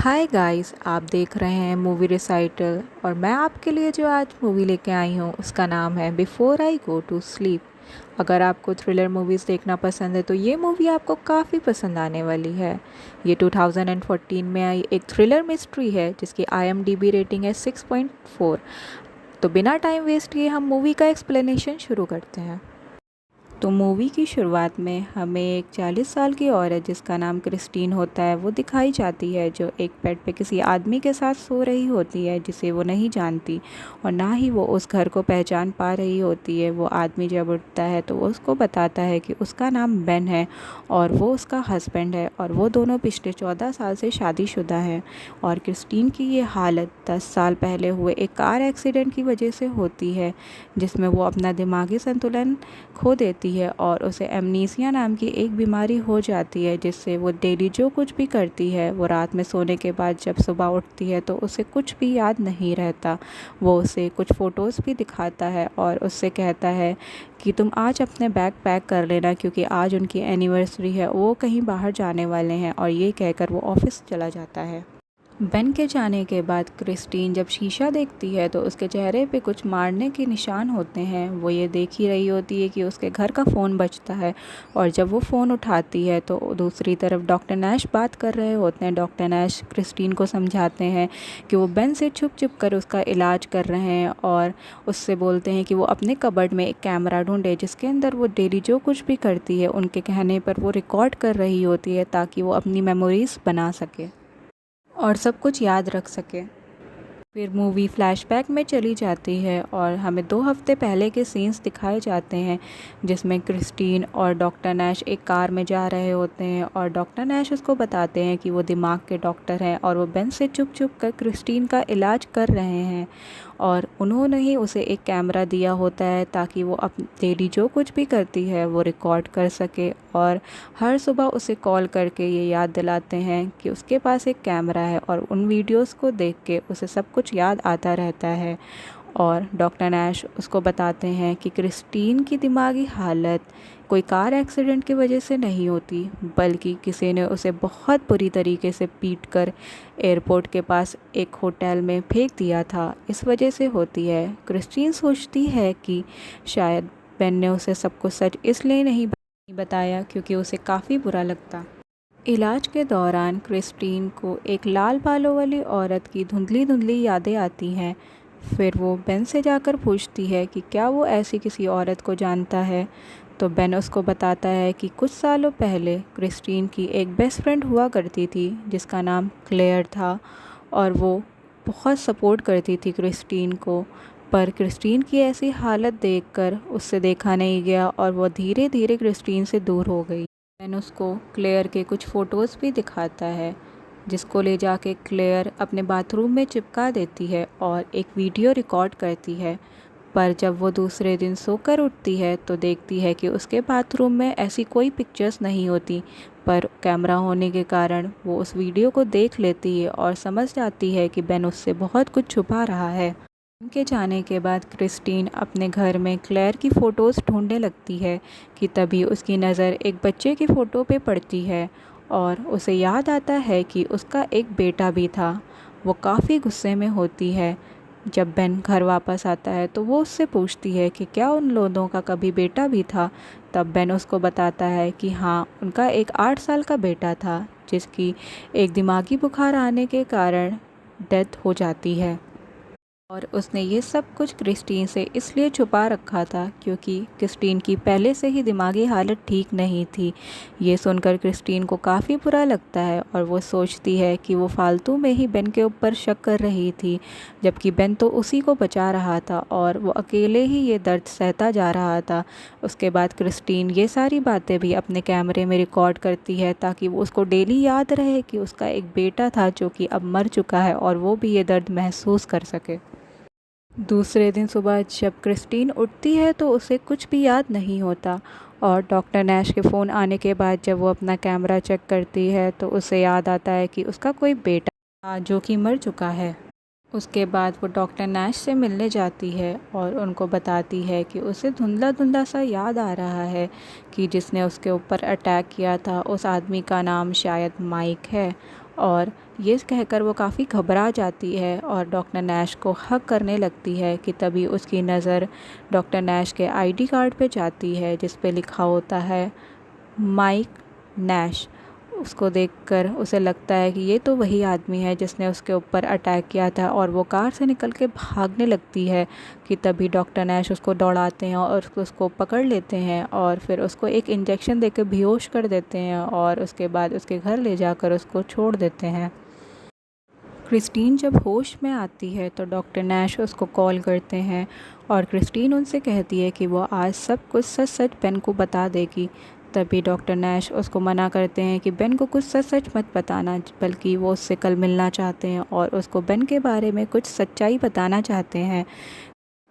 Hi guys, आप देख रहे हैं मूवी रिसाइटल और मैं आपके लिए जो आज मूवी लेके आई हूँ उसका नाम है before I go to sleep. अगर आपको थ्रिलर मूवीज़ देखना पसंद है तो ये मूवी आपको काफ़ी पसंद आने वाली है। ये 2014 में आई एक थ्रिलर मिस्ट्री है जिसकी IMDb रेटिंग है 6.4। तो बिना टाइम वेस्ट किए हम मूवी का एक्सप्लेनेशन शुरू करते हैं। तो मूवी की शुरुआत में हमें एक 40 साल की औरत जिसका नाम क्रिस्टीन होता है वो दिखाई जाती है, जो एक बेड पे किसी आदमी के साथ सो रही होती है जिसे वो नहीं जानती और ना ही वो उस घर को पहचान पा रही होती है। वो आदमी जब उठता है तो वो उसको बताता है कि उसका नाम बेन है और वो उसका हस्बैंड है और वो दोनों पिछले 14 साल से शादीशुदा हैं। और क्रिस्टीन की ये हालत 10 साल पहले हुए एक कार एक्सीडेंट की वजह से होती है, जिसमें वो अपना दिमागी संतुलन खो देती है और उसे एमनीसिया नाम की एक बीमारी हो जाती है, जिससे वो डेली जो कुछ भी करती है वो रात में सोने के बाद जब सुबह उठती है तो उसे कुछ भी याद नहीं रहता। वो उसे कुछ फ़ोटोज़ भी दिखाता है और उससे कहता है कि तुम आज अपने बैग पैक कर लेना क्योंकि आज उनकी एनिवर्सरी है, वो कहीं बाहर जाने वाले हैं। और ये कहकर वो ऑफिस चला जाता है। बेन के जाने के बाद क्रिस्टीन जब शीशा देखती है तो उसके चेहरे पे कुछ मारने के निशान होते हैं। वो ये देख ही रही होती है कि उसके घर का फ़ोन बजता है और जब वो फ़ोन उठाती है तो दूसरी तरफ डॉक्टर नैश बात कर रहे होते हैं। डॉक्टर नैश क्रिस्टीन को समझाते हैं कि वो बेन से छुप छुप कर उसका इलाज कर रहे हैं और उससे बोलते हैं कि वो अपने कबर्ड में एक कैमरा ढूंढे जिसके अंदर वो डेली जो कुछ भी करती है उनके कहने पर वो रिकॉर्ड कर रही होती है, ताकि वो अपनी मेमोरीज़ बना सके और सब कुछ याद रख सके। फिर मूवी फ्लैशबैक में चली जाती है और हमें 2 हफ्ते पहले के सीन्स दिखाए जाते हैं, जिसमें क्रिस्टीन और डॉक्टर नैश एक कार में जा रहे होते हैं और डॉक्टर नैश उसको बताते हैं कि वो दिमाग के डॉक्टर हैं और वो बेन से छुप छुप कर क्रिस्टीन का इलाज कर रहे हैं। और उन्होंने ही उसे एक कैमरा दिया होता है ताकि वो डेली जो कुछ भी करती है वो रिकॉर्ड कर सके और हर सुबह उसे कॉल करके ये याद दिलाते हैं कि उसके पास एक कैमरा है और उन वीडियोस को देख के उसे सब कुछ याद आता रहता है। और डॉक्टर नैश उसको बताते हैं कि क्रिस्टीन की दिमागी हालत कोई कार एक्सीडेंट की वजह से नहीं होती, बल्कि किसी ने उसे बहुत बुरी तरीके से पीटकर एयरपोर्ट के पास एक होटल में फेंक दिया था, इस वजह से होती है। क्रिस्टीन सोचती है कि शायद बेन ने उसे सब कुछ सच इसलिए नहीं बताया क्योंकि उसे काफ़ी बुरा लगता। इलाज के दौरान क्रिस्टीन को एक लाल बालों वाली औरत की धुंधली धुंधली यादें आती हैं। फिर वो बेन से जाकर पूछती है कि क्या वो ऐसी किसी औरत को जानता है। तो बेन उसको बताता है कि कुछ सालों पहले क्रिस्टीन की एक बेस्ट फ्रेंड हुआ करती थी जिसका नाम क्लेयर था और वो बहुत सपोर्ट करती थी क्रिस्टीन को। पर क्रिस्टीन की ऐसी हालत देखकर उससे देखा नहीं गया और वो धीरे धीरे क्रिस्टीन से दूर हो गई। बेन उसको क्लेयर के कुछ फ़ोटोज़ भी दिखाता है, जिसको ले जाके क्लेयर अपने बाथरूम में चिपका देती है और एक वीडियो रिकॉर्ड करती है। पर जब वो दूसरे दिन सोकर उठती है तो देखती है कि उसके बाथरूम में ऐसी कोई पिक्चर्स नहीं होती, पर कैमरा होने के कारण वो उस वीडियो को देख लेती है और समझ जाती है कि बेन उससे बहुत कुछ छुपा रहा है। उनके जाने के बाद क्रिस्टीन अपने घर में क्लेयर की फ़ोटोज़ ढूंढने लगती है कि तभी उसकी नज़र एक बच्चे की फ़ोटो पे पड़ती है और उसे याद आता है कि उसका एक बेटा भी था। वो काफ़ी गुस्से में होती है। जब बेन घर वापस आता है तो वो उससे पूछती है कि क्या उन लोगों का कभी बेटा भी था। तब बेन उसको बताता है कि हाँ, उनका एक 8 साल का बेटा था जिसकी एक दिमागी बुखार आने के कारण डेथ हो जाती है। और उसने ये सब कुछ क्रिस्टीन से इसलिए छुपा रखा था क्योंकि क्रिस्टीन की पहले से ही दिमागी हालत ठीक नहीं थी। ये सुनकर क्रिस्टीन को काफ़ी बुरा लगता है और वो सोचती है कि वो फालतू में ही बेन के ऊपर शक कर रही थी, जबकि बेन तो उसी को बचा रहा था और वो अकेले ही ये दर्द सहता जा रहा था। उसके बाद क्रिस्टीन ये सारी बातें भी अपने कैमरे में रिकॉर्ड करती है ताकि वो उसको डेली याद रहे कि उसका एक बेटा था जो कि अब मर चुका है और वो भी ये दर्द महसूस कर सके। दूसरे दिन सुबह जब क्रिस्टीन उठती है तो उसे कुछ भी याद नहीं होता और डॉक्टर नैश के फ़ोन आने के बाद जब वो अपना कैमरा चेक करती है तो उसे याद आता है कि उसका कोई बेटा था जो कि मर चुका है। उसके बाद वो डॉक्टर नैश से मिलने जाती है और उनको बताती है कि उसे धुंधला धुंधला सा याद आ रहा है कि जिसने उसके ऊपर अटैक किया था उस आदमी का नाम शायद माइक है और ये कहकर वो काफ़ी घबरा जाती है और डॉक्टर नैश को हग करने लगती है कि तभी उसकी नज़र डॉक्टर नैश के आईडी कार्ड पे जाती है जिस पे लिखा होता है माइक नैश। उसको देखकर उसे लगता है कि ये तो वही आदमी है जिसने उसके ऊपर अटैक किया था और वो कार से निकल के भागने लगती है कि तभी डॉक्टर नैश उसको दौड़ाते हैं और उसको पकड़ लेते हैं और फिर उसको एक इंजेक्शन देकर बेहोश कर देते हैं और उसके बाद उसके घर ले जाकर उसको छोड़ देते हैं। क्रिस्टीन जब होश में आती है तो डॉक्टर नैश उसको कॉल करते हैं और क्रिस्टीन उनसे कहती है कि वो आज सब कुछ सच सच बेन को बता देगी। तभी डॉक्टर नैश उसको मना करते हैं कि बेन को कुछ सच सच मत बताना, बल्कि वो उससे कल मिलना चाहते हैं और उसको बेन के बारे में कुछ सच्चाई बताना चाहते हैं।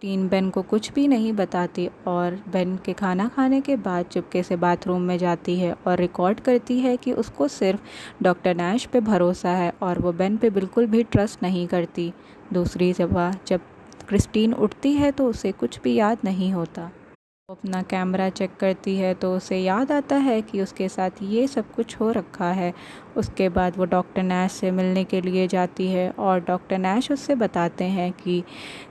टीन बेन को कुछ भी नहीं बताती और बेन के खाना खाने के बाद चुपके से बाथरूम में जाती है और रिकॉर्ड करती है कि उसको सिर्फ डॉक्टर नैश पे भरोसा है और वो बेन पे बिल्कुल भी ट्रस्ट नहीं करती। दूसरी जगह जब क्रिस्टीन उठती है तो उसे कुछ भी याद नहीं होता। वो अपना कैमरा चेक करती है तो उसे याद आता है कि उसके साथ ये सब कुछ हो रखा है। उसके बाद वो डॉक्टर नैश से मिलने के लिए जाती है और डॉक्टर नैश उससे बताते हैं कि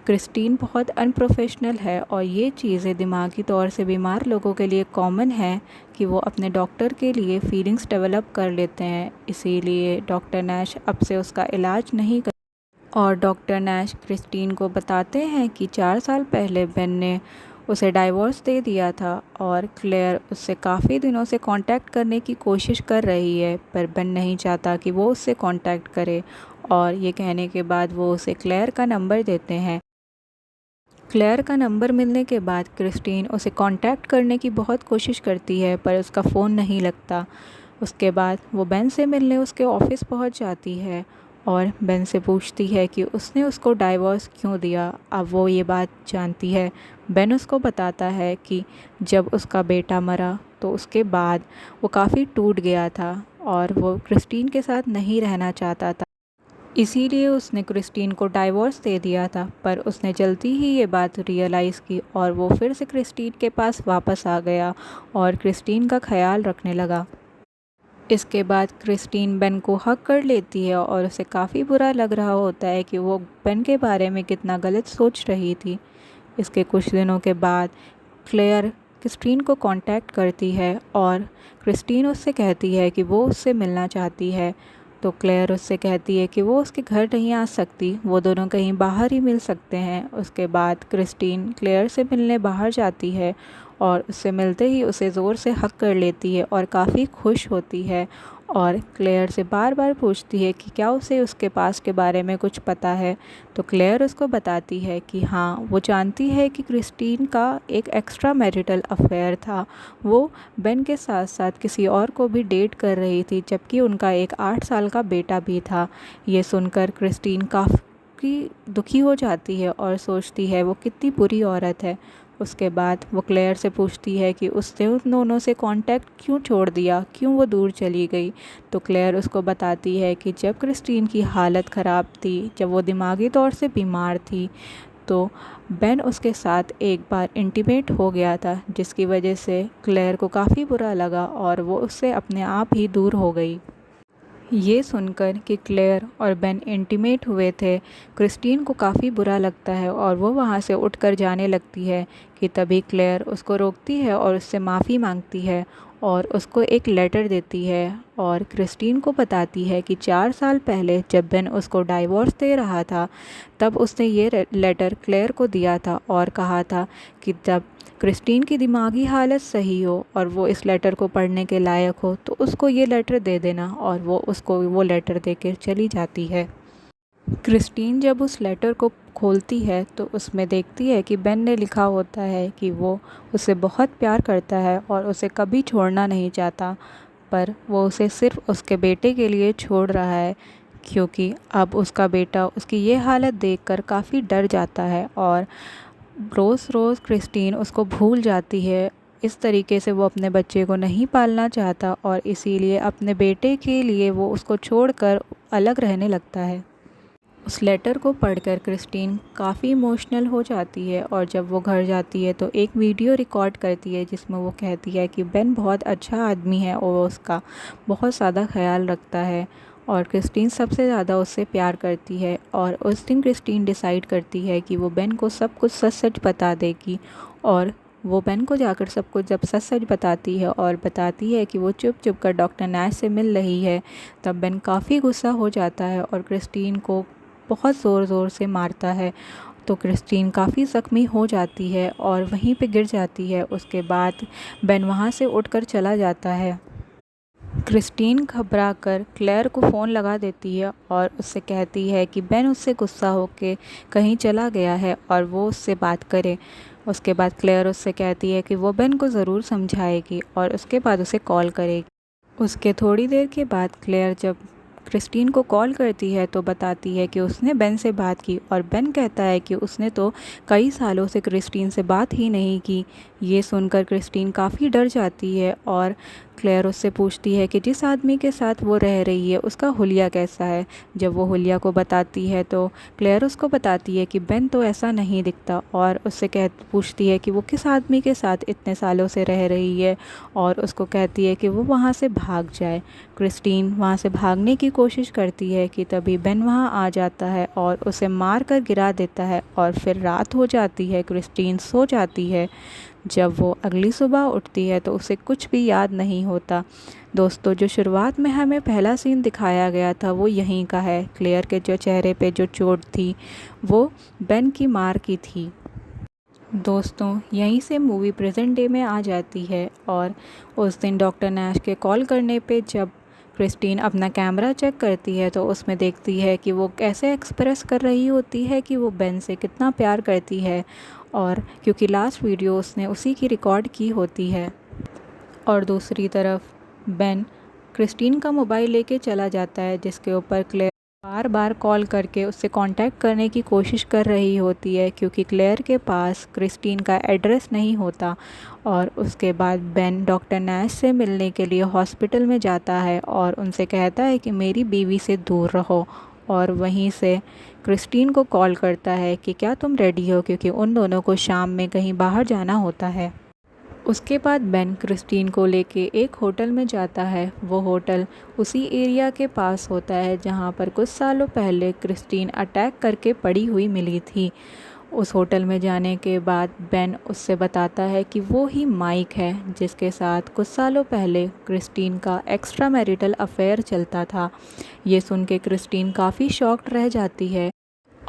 क्रिस्टीन बहुत अनप्रोफेशनल है और ये चीज़ें दिमागी तौर से बीमार लोगों के लिए कॉमन है कि वो अपने डॉक्टर के लिए फीलिंग्स डेवलप कर लेते हैं, इसीलिए डॉक्टर नैश अब से उसका इलाज नहीं कर। और डॉक्टर नैश क्रिस्टीन को बताते हैं कि 4 साल पहले बेन ने उसे डाइवोर्स दे दिया था और क्लेयर उससे काफ़ी दिनों से कांटेक्ट करने की कोशिश कर रही है, पर बेन नहीं चाहता कि वो उससे कांटेक्ट करे। और ये कहने के बाद वो उसे क्लेयर का नंबर देते हैं। क्लेयर का नंबर मिलने के बाद क्रिस्टीन उसे कांटेक्ट करने की बहुत कोशिश करती है पर उसका फ़ोन नहीं लगता। उसके बाद वो बेन से मिलने उसके ऑफ़िस पहुंच जाती है और बेन से पूछती है कि उसने उसको डाइवोर्स क्यों दिया। अब वो ये बात जानती है। बेन उसको बताता है कि जब उसका बेटा मरा तो उसके बाद वो काफ़ी टूट गया था और वो क्रिस्टीन के साथ नहीं रहना चाहता था, इसीलिए उसने क्रिस्टीन को डाइवोर्स दे दिया था। पर उसने जल्दी ही ये बात रियलाइज़ की और वो फिर से क्रिस्टीन के पास वापस आ गया और क्रिस्टीन का ख्याल रखने लगा। इसके बाद क्रिस्टीन बेन को हक कर लेती है और उसे काफ़ी बुरा लग रहा होता है कि वो बेन के बारे में कितना गलत सोच रही थी। इसके कुछ दिनों के बाद क्लेयर क्रिस्टीन को कांटेक्ट करती है और क्रिस्टीन उससे कहती है कि वो उससे मिलना चाहती है। तो क्लेयर उससे कहती है कि वो उसके घर नहीं आ सकती, वो दोनों कहीं बाहर ही मिल सकते हैं। उसके बाद क्रिस्टीन क्लेयर से मिलने बाहर जाती है और उससे मिलते ही उसे ज़ोर से हक कर लेती है और काफ़ी खुश होती है और क्लेयर से बार बार पूछती है कि क्या उसे उसके पास के बारे में कुछ पता है। तो क्लेयर उसको बताती है कि हाँ, वो जानती है कि क्रिस्टीन का एक एक्स्ट्रा मैरिटल अफेयर था। वो बेन के साथ साथ किसी और को भी डेट कर रही थी, जबकि उनका एक 8 साल का बेटा भी था। ये सुनकर क्रिस्टीन काफ़ी दुखी हो जाती है और सोचती है वो कितनी बुरी औरत है। उसके बाद वो क्लेयर से पूछती है कि उसने उन दोनों से कांटेक्ट क्यों छोड़ दिया, क्यों वो दूर चली गई। तो क्लेयर उसको बताती है कि जब क्रिस्टीन की हालत ख़राब थी, जब वो दिमागी तौर से बीमार थी, तो बेन उसके साथ एक बार इंटीमेट हो गया था, जिसकी वजह से क्लेयर को काफ़ी बुरा लगा और वो उससे अपने आप ही दूर हो गई। ये सुनकर कि क्लेयर और बेन इंटीमेट हुए थे, क्रिस्टीन को काफ़ी बुरा लगता है और वो वहाँ से उठकर जाने लगती है कि तभी क्लेयर उसको रोकती है और उससे माफ़ी मांगती है और उसको एक लेटर देती है और क्रिस्टीन को बताती है कि 4 साल पहले जब बेन उसको डाइवोर्स दे रहा था, तब उसने ये लेटर क्लेयर को दिया था और कहा था कि जब क्रिस्टीन की दिमागी हालत सही हो और वो इस लेटर को पढ़ने के लायक हो तो उसको ये लेटर दे देना, और वो उसको वो लेटर देकर चली जाती है। क्रिस्टीन जब उस लेटर को खोलती है तो उसमें देखती है कि बेन ने लिखा होता है कि वो उसे बहुत प्यार करता है और उसे कभी छोड़ना नहीं चाहता, पर वो उसे सिर्फ़ उसके बेटे के लिए छोड़ रहा है, क्योंकि अब उसका बेटा उसकी ये हालत देखकर काफ़ी डर जाता है और रोज़ रोज़ क्रिस्टीन उसको भूल जाती है। इस तरीके से वो अपने बच्चे को नहीं पालना चाहता और इसीलिए अपने बेटे के लिए वो उसको छोड़कर अलग रहने लगता है। उस लेटर को पढ़कर क्रिस्टीन काफ़ी इमोशनल हो जाती है और जब वो घर जाती है तो एक वीडियो रिकॉर्ड करती है जिसमें वो कहती है कि बेन बहुत अच्छा आदमी है और वो उसका बहुत ज़्यादा ख्याल रखता है और क्रिस्टीन सबसे ज़्यादा उससे प्यार करती है। और उस दिन क्रिस्टीन डिसाइड करती है कि वो बेन को सब कुछ सच सच बता देगी। और वो बेन को जाकर सब कुछ जब सच सच बताती है और बताती है कि वो चुप चुप कर डॉक्टर नैश से मिल रही है, तब बेन काफ़ी गुस्सा हो जाता है और क्रिस्टीन को बहुत ज़ोर ज़ोर से मारता है। तो क्रिस्टीन काफ़ी ज़ख्मी हो जाती है और वहीं पे गिर जाती है। उसके बाद बेन वहाँ से उठकर चला जाता है। क्रिस्टीन घबराकर क्लेयर को फ़ोन लगा देती है और उससे कहती है कि बेन उससे गुस्सा होकर कहीं चला गया है और वो उससे बात करे। उसके बाद क्लेयर उससे कहती है कि वो बेन को ज़रूर समझाएगी और उसके बाद उसे कॉल करेगी। उसके थोड़ी देर के बाद क्लेयर जब क्रिस्टीन को कॉल करती है तो बताती है कि उसने बेन से बात की और बेन कहता है कि उसने तो कई सालों से क्रिस्टीन से बात ही नहीं की। ये सुनकर क्रिस्टीन काफ़ी डर जाती है और क्लेयर उससे पूछती है कि जिस आदमी के साथ वो रह रही है उसका हुलिया कैसा है। जब वो हुलिया को बताती है तो क्लेयर उसको बताती है कि बेन तो ऐसा नहीं दिखता और उससे पूछती है कि वो किस आदमी के साथ इतने सालों से रह रही है और उसको कहती है कि वो वहाँ से भाग जाए। क्रिस्टीन वहाँ से भागने की कोशिश करती है कि तभी बेन वहाँ आ जाता है और उसे मार कर गिरा देता है और फिर रात हो जाती है। क्रिस्टीन सो जाती है। जब वो अगली सुबह उठती है तो उसे कुछ भी याद नहीं होता। दोस्तों, जो शुरुआत में हमें पहला सीन दिखाया गया था वो यहीं का है। क्लेयर के जो चेहरे पे जो चोट थी वो बेन की मार की थी। दोस्तों, यहीं से मूवी प्रेजेंट डे में आ जाती है और उस दिन डॉक्टर नैश के कॉल करने पे जब क्रिस्टीन अपना कैमरा चेक करती है तो उसमें देखती है कि वो कैसे एक्सप्रेस कर रही होती है कि वो बेन से कितना प्यार करती है। और क्योंकि लास्ट वीडियो उसने उसी की रिकॉर्ड की होती है। और दूसरी तरफ बेन क्रिस्टीन का मोबाइल लेके चला जाता है जिसके ऊपर क्लेयर बार बार कॉल करके उससे कांटेक्ट करने की कोशिश कर रही होती है क्योंकि क्लेयर के पास क्रिस्टीन का एड्रेस नहीं होता। और उसके बाद बेन डॉक्टर नैश से मिलने के लिए हॉस्पिटल में जाता है और उनसे कहता है कि मेरी बीवी से दूर रहो। और वहीं से क्रिस्टीन को कॉल करता है कि क्या तुम रेडी हो, क्योंकि उन दोनों को शाम में कहीं बाहर जाना होता है। उसके बाद बेन क्रिस्टीन को लेके एक होटल में जाता है। वो होटल उसी एरिया के पास होता है जहाँ पर कुछ सालों पहले क्रिस्टीन अटैक करके पड़ी हुई मिली थी। उस होटल में जाने के बाद बेन उससे बताता है कि वो ही माइक है जिसके साथ कुछ सालों पहले क्रिस्टीन का एक्स्ट्रा मैरिटल अफेयर चलता था। ये सुन के क्रिस्टीन काफ़ी शॉक्ड रह जाती है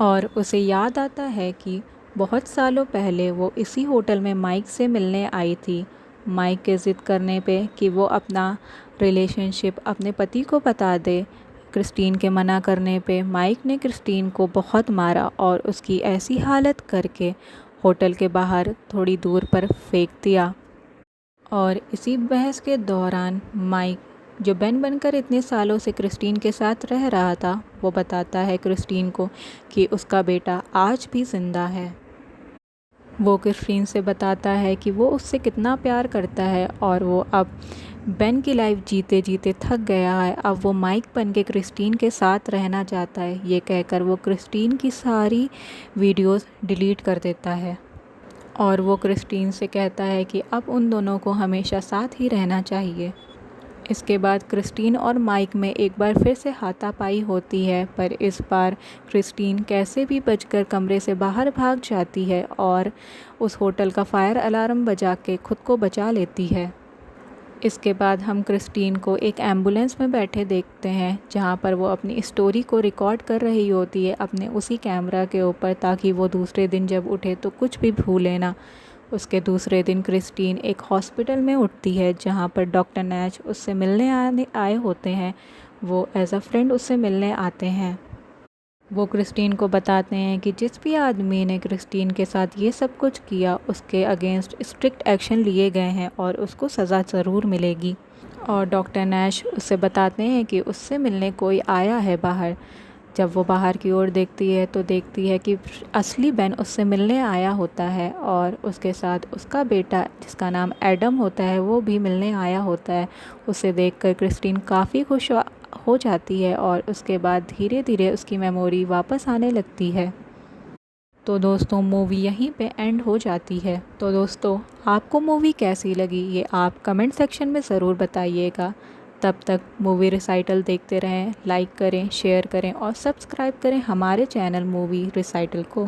और उसे याद आता है कि बहुत सालों पहले वो इसी होटल में माइक से मिलने आई थी। माइक के ज़िद करने पे कि वो अपना रिलेशनशिप अपने पति को बता दे, क्रिस्टीन के मना करने पे माइक ने क्रिस्टीन को बहुत मारा और उसकी ऐसी हालत करके होटल के बाहर थोड़ी दूर पर फेंक दिया। और इसी बहस के दौरान माइक, जो बेन बनकर इतने सालों से क्रिस्टीन के साथ रह रहा था, वो बताता है क्रिस्टीन को कि उसका बेटा आज भी ज़िंदा है। वो क्रिस्टीन से बताता है कि वो उससे कितना प्यार करता है और वो अब बेन की लाइफ जीते जीते थक गया है। अब वो माइक बन के क्रिस्टीन के साथ रहना चाहता है। ये कहकर वो क्रिस्टीन की सारी वीडियोस डिलीट कर देता है और वो क्रिस्टीन से कहता है कि अब उन दोनों को हमेशा साथ ही रहना चाहिए। इसके बाद क्रिस्टीन और माइक में एक बार फिर से हाथापाई होती है, पर इस बार क्रिस्टीन कैसे भी बचकर कमरे से बाहर भाग जाती है और उस होटल का फायर अलार्म बजा के खुद को बचा लेती है। इसके बाद हम क्रिस्टीन को एक एम्बुलेंस में बैठे देखते हैं जहाँ पर वो अपनी स्टोरी को रिकॉर्ड कर रही होती है अपने उसी कैमरा के ऊपर, ताकि वो दूसरे दिन जब उठे तो कुछ भी भूले ना। उसके दूसरे दिन क्रिस्टीन एक हॉस्पिटल में उठती है जहाँ पर डॉक्टर नैच उससे मिलने आए होते हैं। वो एज अ फ्रेंड उससे मिलने आते हैं। वो क्रिस्टीन को बताते हैं कि जिस भी आदमी ने क्रिस्टीन के साथ ये सब कुछ किया उसके अगेंस्ट स्ट्रिक्ट एक्शन लिए गए हैं और उसको सज़ा ज़रूर मिलेगी। और डॉक्टर नैश उससे बताते हैं कि उससे मिलने कोई आया है बाहर। जब वो बाहर की ओर देखती है तो देखती है कि असली बेन उससे मिलने आया होता है और उसके साथ उसका बेटा जिसका नाम एडम होता है वो भी मिलने आया होता है। उसे देखकर क्रिस्टीन काफ़ी खुश हो जाती है और उसके बाद धीरे धीरे उसकी मेमोरी वापस आने लगती है। तो दोस्तों, मूवी यहीं पे एंड हो जाती है। तो दोस्तों, आपको मूवी कैसी लगी ये आप कमेंट सेक्शन में ज़रूर बताइएगा। तब तक मूवी रिसाइटल देखते रहें, लाइक करें, शेयर करें और सब्सक्राइब करें हमारे चैनल मूवी रिसाइटल को।